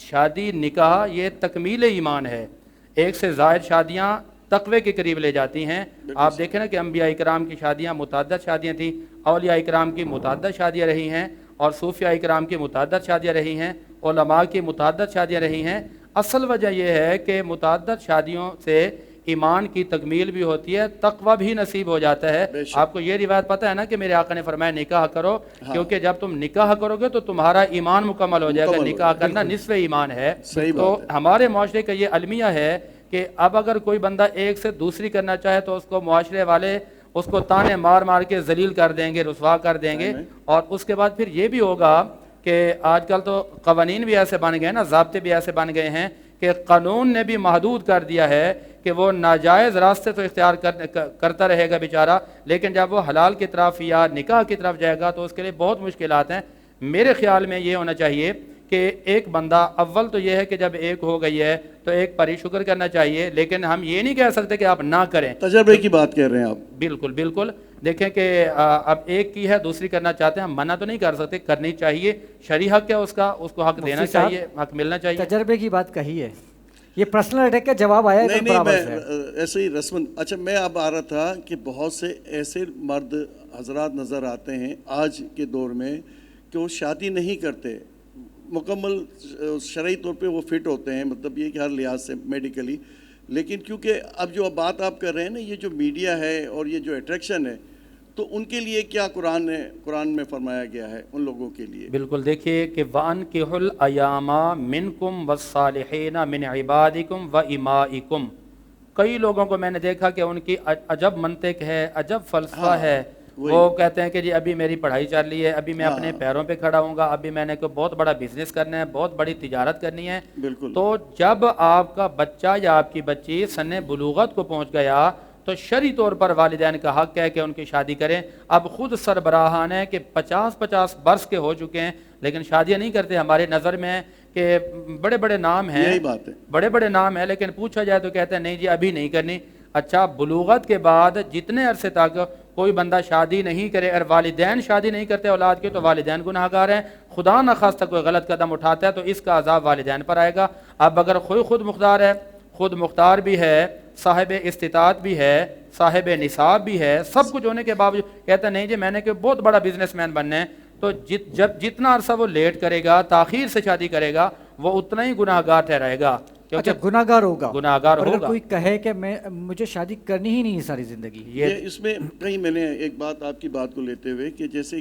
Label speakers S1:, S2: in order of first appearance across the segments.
S1: شادی نکاح یہ تکمیل ایمان ہے. ایک سے زائد شادیاں تقوی کے قریب لے جاتی ہیں. آپ دیکھیں نا کہ انبیاء کرام کی شادیاں متعدد شادیاں تھیں, اولیاء کرام کی متعدد شادیاں رہی ہیں, اور صوفیاء کرام کی متعدد شادیاں رہی ہیں, علماء کی متعدد شادیاں رہی ہیں. اصل وجہ یہ ہے کہ متعدد شادیوں سے ایمان کی تکمیل بھی ہوتی ہے, تقوی بھی نصیب ہو جاتا ہے. آپ کو یہ روایت پتہ ہے نا کہ میرے آقا نے فرمایا نکاح کرو, کیونکہ جب تم نکاح کرو گے تو تمہارا ایمان مکمل ہو جائے گا. نکاح کرنا نصف ایمان ہے. تو ہمارے معاشرے کا یہ المیہ ہے کہ اب اگر کوئی بندہ ایک سے دوسری کرنا چاہے تو اس کو معاشرے والے اس کو تانے مار مار کے ذلیل کر دیں گے, رسوا کر دیں گے. اور اس کے بعد پھر یہ بھی ہوگا کہ آج کل تو قوانین بھی ایسے بن گئے نا, ضابطے بھی ایسے بن گئے ہیں کہ قانون نے بھی محدود کر دیا ہے کہ وہ ناجائز راستے تو اختیار کرتا رہے گا بیچارہ, لیکن جب وہ حلال کی طرف یا نکاح کی طرف جائے گا تو اس کے لیے بہت مشکلات ہیں. میرے خیال میں یہ ہونا چاہیے کہ ایک بندہ, اول تو یہ ہے کہ جب ایک ہو گئی ہے تو ایک پر ہی شکر کرنا چاہیے, لیکن ہم یہ نہیں کہہ سکتے کہ آپ نہ کریں.
S2: تجربے کی بات کہہ رہے ہیں آپ.
S1: بالکل بالکل. دیکھیں کہ اب ایک کی ہے دوسری کرنا چاہتے ہیں, ہم منع تو نہیں کر سکتے, کرنی چاہیے, شرعی حق ہے اس کا, اس کو حق دینا چاہیے, حق ملنا چاہیے.
S3: تجربے کی بات کہی ہے, یہ پرسنل اٹیک کا جواب آیا ہے.
S2: نہیں میں ایسے ہی رسمن. اچھا میں اب آ رہا تھا کہ بہت سے ایسے مرد حضرات نظر آتے ہیں آج کے دور میں کہ وہ شادی نہیں کرتے, مکمل شرعی طور پہ وہ فٹ ہوتے ہیں, مطلب یہ کہ ہر لحاظ سے میڈیکلی, لیکن کیونکہ اب جو بات آپ کر رہے ہیں نا, یہ جو میڈیا ہے اور یہ جو اٹریکشن ہے, تو ان کے لیے کیا قرآن میں فرمایا گیا ہے ان لوگوں کے لیے؟
S1: بالکل دیکھیے کہ وَأَنكِحُوا الْأَيَامَ مِنْكُمْ وَالصَّالِحِينَ مِنْ عِبَادِكُمْ وَإِمَائِكُمْ. کئی لوگوں کو میں نے دیکھا کہ ان کی عجب منطق ہے, عجب فلسفہ ہے. وہ کہتے ہیں کہ جی ابھی میری پڑھائی چل رہی ہے, ابھی میں اپنے پیروں پہ کھڑا ہوں گا, ابھی میں نے کوئی بہت بڑا بزنس کرنا ہے, بہت بڑی تجارت کرنی ہے. تو جب آپ کا بچہ یا آپ کی بچی سن بلوغت کو پہنچ گیا تو شرعی طور پر والدین کا حق ہے کہ ان کی شادی کریں. اب خود سربراہان ہے کہ 50 برس کے ہو چکے ہیں لیکن شادیاں نہیں کرتے. ہمارے نظر میں کہ بڑے بڑے نام ہیں, بڑے بڑے نام ہیں, لیکن پوچھا جائے تو کہتے ہیں نہیں جی ابھی نہیں کرنی. اچھا بلوغت کے بعد جتنے عرصے تک کوئی بندہ شادی نہیں کرے, اگر والدین شادی نہیں کرتے اولاد کے تو والدین گناہگار ہیں. خدا نخواستہ کوئی غلط قدم اٹھاتا ہے تو اس کا عذاب والدین پر آئے گا. اب اگر خود مختار ہے, خود مختار بھی ہے, صاحب استطاعت بھی ہے, صاحب نصاب بھی ہے, سب کچھ ہونے کے باوجود کہتا نہیں جی میں نے کہ بہت بڑا بزنس مین بننا ہے, تو جب جتنا عرصہ وہ لیٹ کرے گا, تاخیر سے شادی کرے گا, وہ اتنا ہی گناہگار ٹھہرائے گا.
S3: اچھا گناہگار ہوگا,
S1: گناہگار ہوگا.
S3: اگر کوئی کہے کہ مجھے شادی کرنی ہی نہیں ساری زندگی.
S2: یہ اس میں کہیں میں نے ایک بات آپ کی بات کو لیتے ہوئے کہ جیسے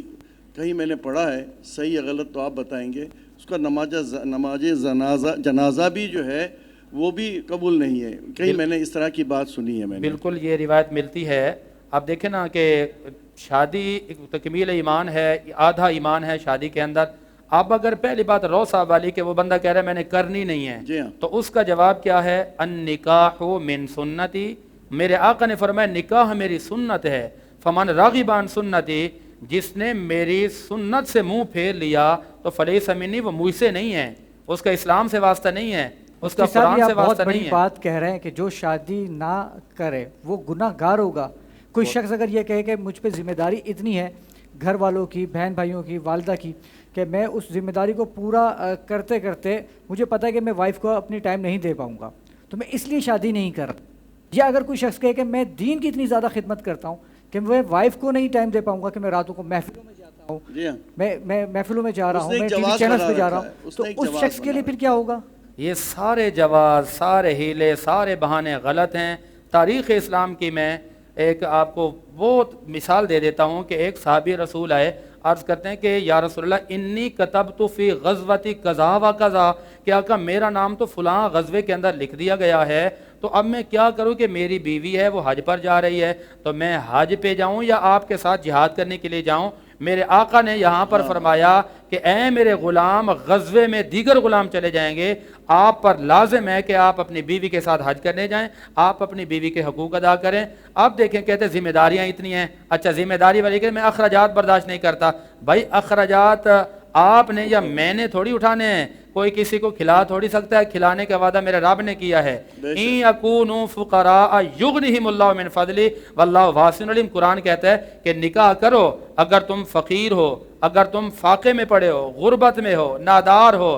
S2: کہیں میں نے پڑھا ہے, صحیح یا غلط تو آپ بتائیں گے, اس کا نماز جنازہ بھی جو ہے وہ بھی قبول نہیں ہے. کہیں میں نے اس طرح کی بات سنی ہے. میں نے
S1: بالکل یہ روایت ملتی ہے. اب دیکھیں نا کہ شادی تکمیل ایمان ہے, آدھا ایمان ہے شادی کے اندر. اب اگر پہلی بات رو صاحب والی کہ وہ بندہ کہہ رہا ہے میں نے کرنی نہیں ہے, تو اس کا جواب کیا ہے؟ النکاح من سنتی. میرے آقا نے فرمایا نکاح میری سنت ہے. فمن راغب عن سنتی, جس نے میری سنت سے منہ پھیر لیا تو فلیس منی, وہ مجھ سے نہیں ہے, اس کا اسلام سے واسطہ نہیں ہے, اس کا قرآن سے واسطہ نہیں ہے.
S3: بات کہہ رہے ہیں کہ جو شادی نہ کرے وہ گناہگار ہوگا. کوئی شخص اگر یہ کہے کہ مجھ پہ ذمہ داری اتنی ہے گھر والوں کی, بہن بھائیوں کی, والدہ کی, کہ میں اس ذمہ داری کو پورا کرتے کرتے مجھے پتہ ہے کہ میں وائف کو اپنی ٹائم نہیں دے پاؤں گا, تو میں اس لیے شادی نہیں کر رہا. یا اگر کوئی شخص کہے کہ میں دین کی اتنی زیادہ خدمت کرتا ہوں کہ میں وائف کو نہیں ٹائم دے پاؤں گا, کہ میں راتوں کو محفلوں میں جاتا ہوں, میں محفلوں میں جا رہا ہوں, میں ٹی وی چینلز پہ جا رہا ہوں, تو اس شخص کے لیے پھر کیا ہوگا؟
S1: یہ سارے جواز, سارے ہیلے, سارے بہانے غلط ہیں. تاریخ اسلام کی میں ایک آپ کو بہت مثال دے دیتا ہوں کہ ایک صحابی رسول آئے, عرض کرتے ہیں کہ یا رسول اللہ انی کتبت فی غزوتی قضا و قضا, کہ آقا میرا نام تو فلاں غزوے کے اندر لکھ دیا گیا ہے, تو اب میں کیا کروں کہ میری بیوی ہے وہ حج پر جا رہی ہے, تو میں حج پہ جاؤں یا آپ کے ساتھ جہاد کرنے کے لیے جاؤں؟ میرے آقا نے یہاں پر فرمایا کہ اے میرے غلام, غزوے میں دیگر غلام چلے جائیں گے, آپ پر لازم ہے کہ آپ اپنی بیوی کے ساتھ حج کرنے جائیں, آپ اپنی بیوی کے حقوق ادا کریں. اب دیکھیں کہتے ہیں ذمہ داریاں اتنی ہیں. اچھا ذمہ داری والی کہ میں اخراجات برداشت نہیں کرتا. بھائی اخراجات آپ نے یا میں نے تھوڑی اٹھانے ہیں, کوئی کسی کو کھلا تھوڑی سکتا ہے, کھلانے کا وعدہ میرے رب نے کیا ہے. ان یکونوا فقراء یغنیہم اللہ من فضلہ واللہ واسع علیم. قرآن کہتا ہے کہ نکاح کرو اگر تم فقیر ہو, اگر تم فاقے میں پڑے ہو, غربت میں ہو, نادار ہو,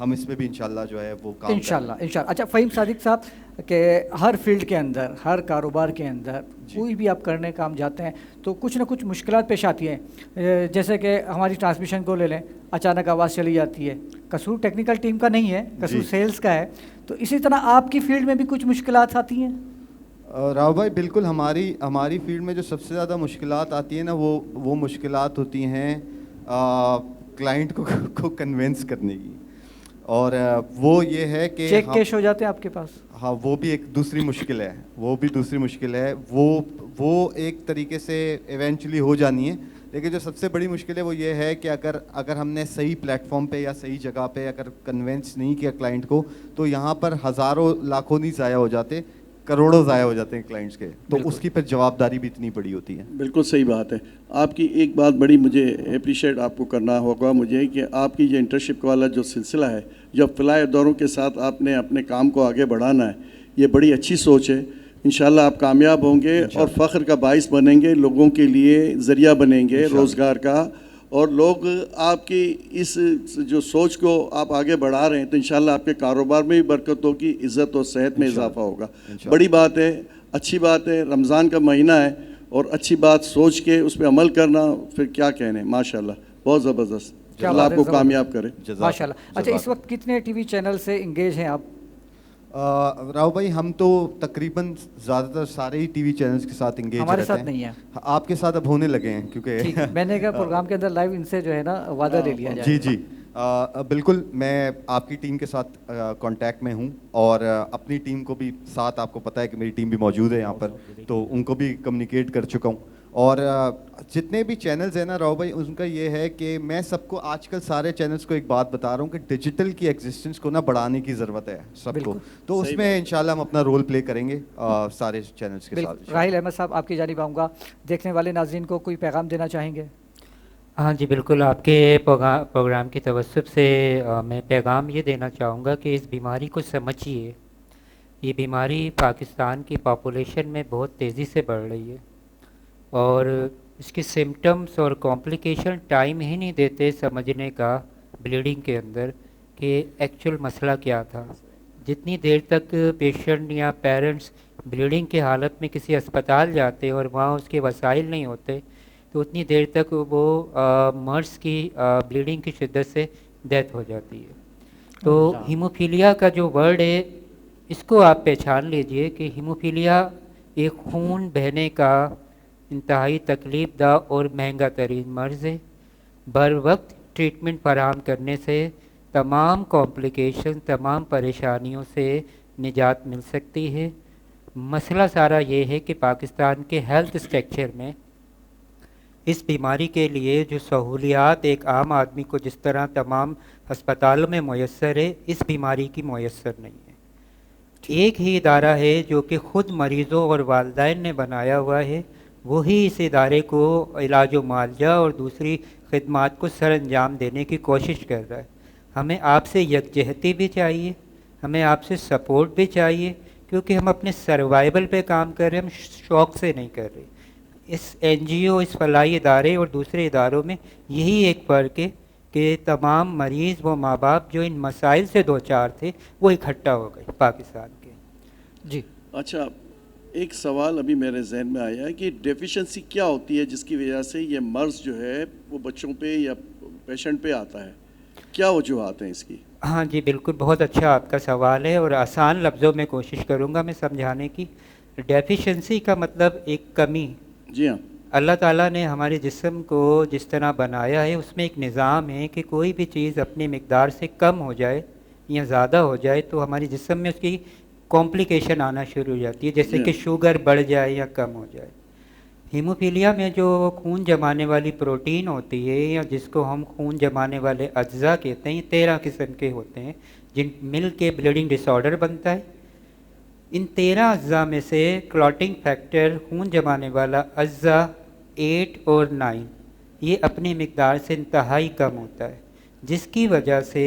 S4: ہم اس میں بھی انشاءاللہ جو ہے وہ کام
S3: انشاءاللہ انشاءاللہ. اچھا فہیم صادق صاحب کہ ہر فیلڈ کے اندر، ہر کاروبار کے اندر کوئی بھی آپ کرنے کام جاتے ہیں تو کچھ نہ کچھ مشکلات پیش آتی ہیں. جیسے کہ ہماری ٹرانسمیشن کو لے لیں، اچانک آواز چلی جاتی ہے. قصور ٹیکنیکل ٹیم کا نہیں ہے، قصور سیلز کا ہے. تو اسی طرح آپ کی فیلڈ میں بھی کچھ مشکلات آتی ہیں؟
S4: راؤ بھائی بالکل، ہماری فیلڈ میں جو سب سے زیادہ مشکلات آتی ہیں نا وہ مشکلات ہوتی ہیں کلائنٹ کو کنونس کرنے کی. اور وہ یہ ہے کہ
S3: چیک کیش ہو جاتے ہیں آپ کے پاس.
S4: ہاں وہ بھی ایک دوسری مشکل ہے. وہ ایک طریقے سے ایونچولی ہو جانی ہے. لیکن جو سب سے بڑی مشکل ہے وہ یہ ہے کہ اگر ہم نے صحیح پلیٹ فارم پہ یا صحیح جگہ پہ اگر کنونس نہیں کیا کلائنٹ کو تو یہاں پر ہزاروں لاکھوں نہیں ضائع ہو جاتے، کروڑوں ضائع ہو جاتے ہیں کلائنٹس کے. تو اس کی پھر جوابداری بھی اتنی بڑی ہوتی ہے.
S2: بالکل صحیح بات ہے. آپ کی ایک بات بڑی مجھے اپریشیٹ آپ کو کرنا ہوگا مجھے کہ آپ کی یہ انٹرنشپ والا جو سلسلہ ہے، جو فلاح دوروں کے ساتھ آپ نے اپنے کام کو آگے بڑھانا ہے، یہ بڑی اچھی سوچ ہے. انشاءاللہ آپ کامیاب ہوں گے اور فخر کا باعث بنیں گے، لوگوں کے لیے ذریعہ بنیں گے روزگار کا. اور لوگ آپ کی اس جو سوچ کو آپ آگے بڑھا رہے ہیں تو انشاءاللہ آپ کے کاروبار میں بھی برکت ہوگی، عزت اور صحت میں اضافہ ہوگا. بڑی بات ہے، اچھی بات ہے. رمضان کا مہینہ ہے اور اچھی بات سوچ کے اس پہ عمل کرنا، پھر کیا کہنے. ماشاءاللہ بہت زبردست. اللہ آپ کو کامیاب کرے.
S3: ماشاءاللہ. اچھا اس وقت کتنے ٹی وی چینل سے انگیج ہیں آپ؟
S4: راؤ بھائی ہم تو تقریباً زیادہ تر سارے ہی ٹی وی چینلز کے ساتھ انگیج رہتے ہیں.
S3: ہمارے ساتھ نہیں ہے.
S4: آپ کے ساتھ اب ہونے لگے ہیں کیونکہ
S3: میں نے کہا پروگرام کے اندر لائیو ان سے جو ہے نا وعدہ لے لیا جائے.
S4: جی بالکل. میں آپ کی ٹیم کے ساتھ کانٹیکٹ میں ہوں اور اپنی ٹیم کو بھی ساتھ، آپ کو پتہ ہے کہ میری ٹیم بھی موجود ہے یہاں پر، تو ان کو بھی کمیونیکیٹ کر چکا ہوں. اور جتنے بھی چینلز ہیں نا راؤ بھائی، ان کا یہ ہے کہ میں سب کو آج کل سارے چینلز کو ایک بات بتا رہا ہوں کہ ڈیجیٹل کی ایگزسٹنس کو نا بڑھانے کی ضرورت ہے سب کو. تو اس میں انشاءاللہ ہم اپنا رول پلے کریں گے سارے چینلز کے ساتھ.
S3: راحیل احمد صاحب آپ کی جانب آؤں گا. دیکھنے والے ناظرین کو کوئی پیغام دینا چاہیں گے؟
S5: ہاں جی بالکل. آپ کے پروگرام کی توسط سے میں پیغام یہ دینا چاہوں گا کہ اس بیماری کو سمجھیے. یہ بیماری پاکستان کی پاپولیشن میں بہت تیزی سے بڑھ رہی ہے اور اس کے سمٹمز اور کمپلیکیشن ٹائم ہی نہیں دیتے سمجھنے کا بلیڈنگ کے اندر کہ ایکچوئل مسئلہ کیا تھا. جتنی دیر تک پیشنٹ یا پیرنٹس بلیڈنگ کی حالت میں کسی اسپتال جاتے اور وہاں اس کے وسائل نہیں ہوتے تو اتنی دیر تک وہ مرض کی بلیڈنگ کی شدت سے ڈیتھ ہو جاتی ہے. تو ہیموفیلیا کا جو ورڈ ہے اس کو آپ پہچان لیجئے کہ ہیموفیلیا ایک خون بہنے کا انتہائی تکلیف دہ اور مہنگا ترین مرض ہے. بر وقت ٹریٹمنٹ فراہم کرنے سے تمام کمپلیکیشن، تمام پریشانیوں سے نجات مل سکتی ہے. مسئلہ سارا یہ ہے کہ پاکستان کے ہیلتھ اسٹرکچر میں اس بیماری کے لیے جو سہولیات ایک عام آدمی کو جس طرح تمام ہسپتالوں میں میسر ہے، اس بیماری کی میسر نہیں ہے. ایک ہی ادارہ ہے جو کہ خود مریضوں اور والدین نے بنایا ہوا ہے، وہی اس ادارے کو علاج و معالجہ اور دوسری خدمات کو سر انجام دینے کی کوشش کر رہا ہے. ہمیں آپ سے یکجہتی بھی چاہیے، ہمیں آپ سے سپورٹ بھی چاہیے، کیونکہ ہم اپنے سروائیول پہ کام کر رہے ہیں، ہم شوق سے نہیں کر رہے. اس این جی او، اس فلاحی ادارے اور دوسرے اداروں میں یہی ایک فرق ہے کہ تمام مریض وہ ماں باپ جو ان مسائل سے دو چار تھے وہ اکٹھا ہو گئے پاکستان کے.
S3: جی
S2: اچھا، ایک سوال ابھی میرے ذہن میں آیا ہے کہ ڈیفیشنسی کیا ہوتی ہے جس کی وجہ سے یہ مرض جو ہے وہ بچوں پہ یا پیشنٹ پہ آتا ہے؟ کیا وجوہات ہیں اس کی؟
S5: ہاں جی بالکل، بہت اچھا آپ کا سوال ہے اور آسان لفظوں میں کوشش کروں گا میں سمجھانے کی. ڈیفیشنسی کا مطلب ایک کمی.
S2: جی ہاں.
S5: اللہ تعالیٰ نے ہمارے جسم کو جس طرح بنایا ہے اس میں ایک نظام ہے کہ کوئی بھی چیز اپنی مقدار سے کم ہو جائے یا زیادہ ہو جائے تو ہمارے جسم میں اس کی کمپلیکیشن آنا شروع ہو جاتی ہے، جیسے کہ شوگر بڑھ جائے یا کم ہو جائے. ہیموفیلیا میں جو خون جمانے والی پروٹین ہوتی ہے یا جس کو ہم خون جمانے والے اجزاء کہتے ہیں، یہ 13 قسم کے ہوتے ہیں جن مل کے بلیڈنگ ڈس آرڈر بنتا ہے. ان 13 اجزاء میں سے کلاٹنگ فیکٹر خون جمانے والا اجزاء 8 اور 9 یہ اپنی مقدار سے انتہائی کم ہوتا ہے، جس کی وجہ سے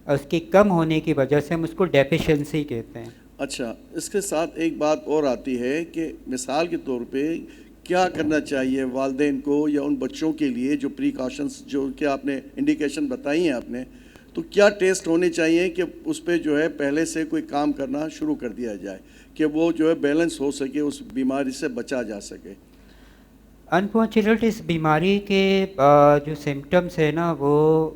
S5: اس کے کم ہونے کی وجہ سے ہم اس کو ڈیفیشنسی کہتے ہیں.
S2: اچھا، اس کے ساتھ ایک بات اور آتی ہے کہ مثال کے طور پہ کیا کرنا چاہیے والدین کو یا ان بچوں کے لیے جو پریکاشنز جو کہ آپ نے انڈیکیشن بتائی ہیں آپ نے، تو کیا ٹیسٹ ہونے چاہیے کہ اس پہ جو ہے پہلے سے کوئی کام کرنا شروع کر دیا جائے کہ وہ جو ہے بیلنس ہو سکے, اس بیماری سے بچا جا سکے؟
S5: انفارچونیٹلی اس بیماری کے جو سمٹمس ہیں نا وہ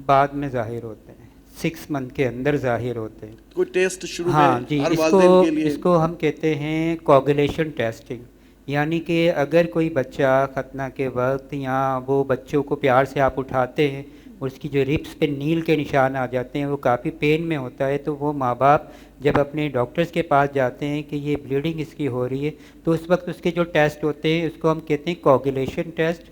S5: بعد میں ظاہر ہوتے ہیں, 6 منتھ کے اندر ظاہر ہوتے ہیں.
S2: کوئی ٹیسٹ شروع
S5: ہاں
S2: میں
S5: جی,
S2: ہر
S5: اس
S2: والدین کے لیے؟
S5: اس کو ہم کہتے ہیں کوگولیشن ٹیسٹنگ. یعنی کہ اگر کوئی بچہ ختنہ کے وقت یا وہ بچوں کو پیار سے آپ اٹھاتے ہیں اور اس کی جو ربس پہ نیل کے نشان آ جاتے ہیں, وہ کافی پین میں ہوتا ہے, تو وہ ماں باپ جب اپنے ڈاکٹرز کے پاس جاتے ہیں کہ یہ بلیڈنگ اس کی ہو رہی ہے, تو اس وقت اس کے جو ٹیسٹ ہوتے ہیں اس کو ہم کہتے ہیں کوگولیشن ٹیسٹ.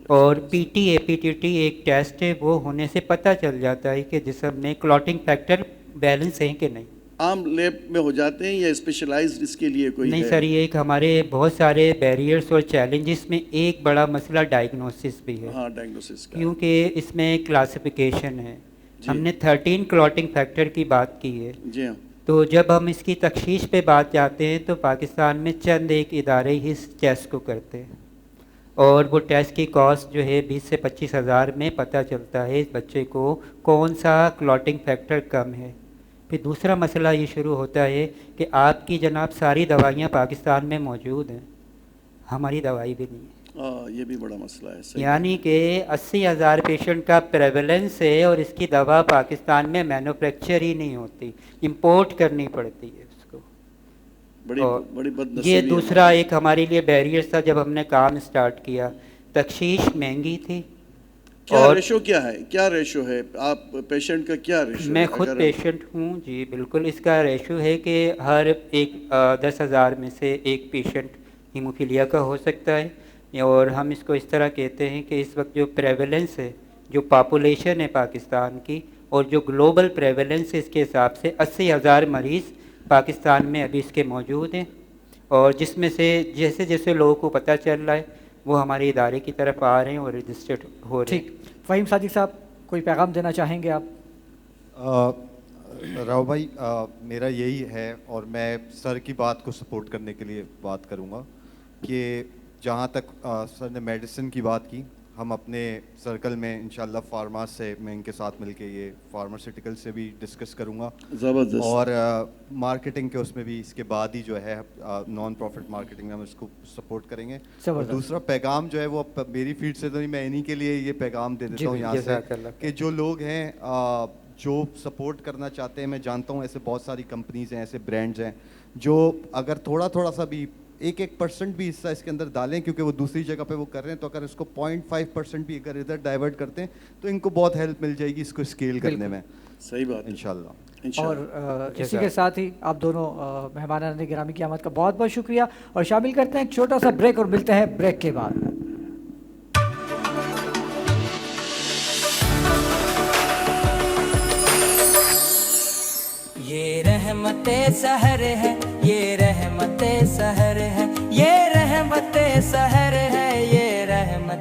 S5: اور P T A P T T ایک ٹیسٹ ہے, وہ ہونے سے پتہ چل جاتا ہے کہ جسم میں کلاٹنگ فیکٹر بیلنس ہیں کہ نہیں.
S2: عام لیب میں ہو جاتے ہیں یا اسپیشلائزڈ اس کے لیے کوئی
S5: نہیں
S2: ہے؟
S5: سر, یہ ایک ہمارے بہت سارے بیریئرس اور چیلنجز میں ایک بڑا مسئلہ ڈائگنوسس بھی ہے.
S2: ہاں, ڈائگنوسس کا.
S5: کیونکہ اس میں کلاسیفیکیشن ہے.
S2: جی.
S5: ہم نے 13 کلاٹنگ فیکٹر کی بات کی ہے.
S2: جی ہاں.
S5: تو جب ہم اس کی تشخیص پہ بات جاتے ہیں تو پاکستان میں چند ایک ادارے ہی اس ٹیسٹ کو کرتے ہیں, اور وہ ٹیسٹ کی کاسٹ جو ہے 20 سے 25 ہزار میں پتہ چلتا ہے اس بچے کو کون سا کلاٹنگ فیکٹر کم ہے. پھر دوسرا مسئلہ یہ شروع ہوتا ہے کہ آپ کی جناب ساری دوائیاں پاکستان میں موجود ہیں, ہماری دوائی بھی نہیں ہے.
S2: یہ بھی بڑا مسئلہ ہے. صحیح.
S5: یعنی کہ 80,000 پیشنٹ کا پریولنس ہے اور اس کی دوا پاکستان میں مینوفیکچر ہی نہیں ہوتی, امپورٹ کرنی پڑتی ہے اس کو.
S2: بڑی بدنصیبی
S5: یہ
S2: ہے.
S5: دوسرا ایک ہمارے لیے بیریئر تھا جب ہم نے کام سٹارٹ کیا. تشخیص مہنگی تھی.
S2: کیا ریشو کیا ہے, کیا ریشو ہے آپ پیشنٹ کا, کیا ریشو؟
S5: میں خود پیشنٹ ہوں جی, بالکل. اس کا ریشو ہے کہ ہر ایک 10,000 میں سے ایک پیشنٹ ہیموفیلیا کا ہو سکتا ہے. اور ہم اس کو اس طرح کہتے ہیں کہ اس وقت جو پریولنس ہے, جو پاپولیشن ہے پاکستان کی, اور جو گلوبل پریولنس ہے, اس کے حساب سے 80,000 مریض پاکستان میں ابھی اس کے موجود ہیں. اور جس میں سے جیسے جیسے لوگوں کو پتہ چل رہا ہے وہ ہمارے ادارے کی طرف آ رہے ہیں اور رجسٹرڈ ہو رہے ہیں.
S3: ٹھیک. فہیم صادق صاحب, کوئی پیغام دینا چاہیں گے آپ؟
S4: راؤ بھائی, میرا یہی ہے, اور میں سر کی بات کو سپورٹ کرنے کے لیے بات کروں گا کہ جہاں تک سر نے میڈیسن کی بات کی, ہم اپنے سرکل میں انشاءاللہ فارماس سے, میں ان کے ساتھ مل کے یہ فارماسیوٹیکل سے بھی ڈسکس کروں گا.
S2: زبردست.
S4: اور مارکیٹنگ کے اس میں بھی اس کے بعد ہی جو ہے نان پروفٹ مارکیٹنگ میں ہم اس کو سپورٹ کریں گے. اور دوسرا پیغام جو ہے وہ میری فیلڈ سے تو نہیں, میں انہی کے لیے یہ پیغام دے دیتا ہوں یہاں سے کہ جو لوگ ہیں جو سپورٹ کرنا چاہتے ہیں, میں جانتا ہوں ایسے بہت ساری کمپنیز ہیں, ایسے برانڈز ہیں جو اگر تھوڑا سا بھی 1% بھی حصہ اس کے اندر ڈالیں, کیونکہ وہ دوسری جگہ پہ وہ کر رہے ہیں, تو اگر اس کو 0.5% بھی اگر ادھر ڈائیورٹ کرتے ہیں تو ان کو بہت ہیلپ مل جائے گی اس کو اسکیل کرنے میں.
S2: صحیح بات.
S4: انشاءاللہ.
S3: اور اسی کے ساتھ ہی آپ دونوں مہمانان گرامی کی آمد کا بہت بہت شکریہ, اور شامل کرتے ہیں ایک چھوٹا سا بریک اور ملتے ہیں بریک کے بعد.
S6: یہ رحمت سحر ہے, یہ رحمت سحر ہے, یہ رحمت سحر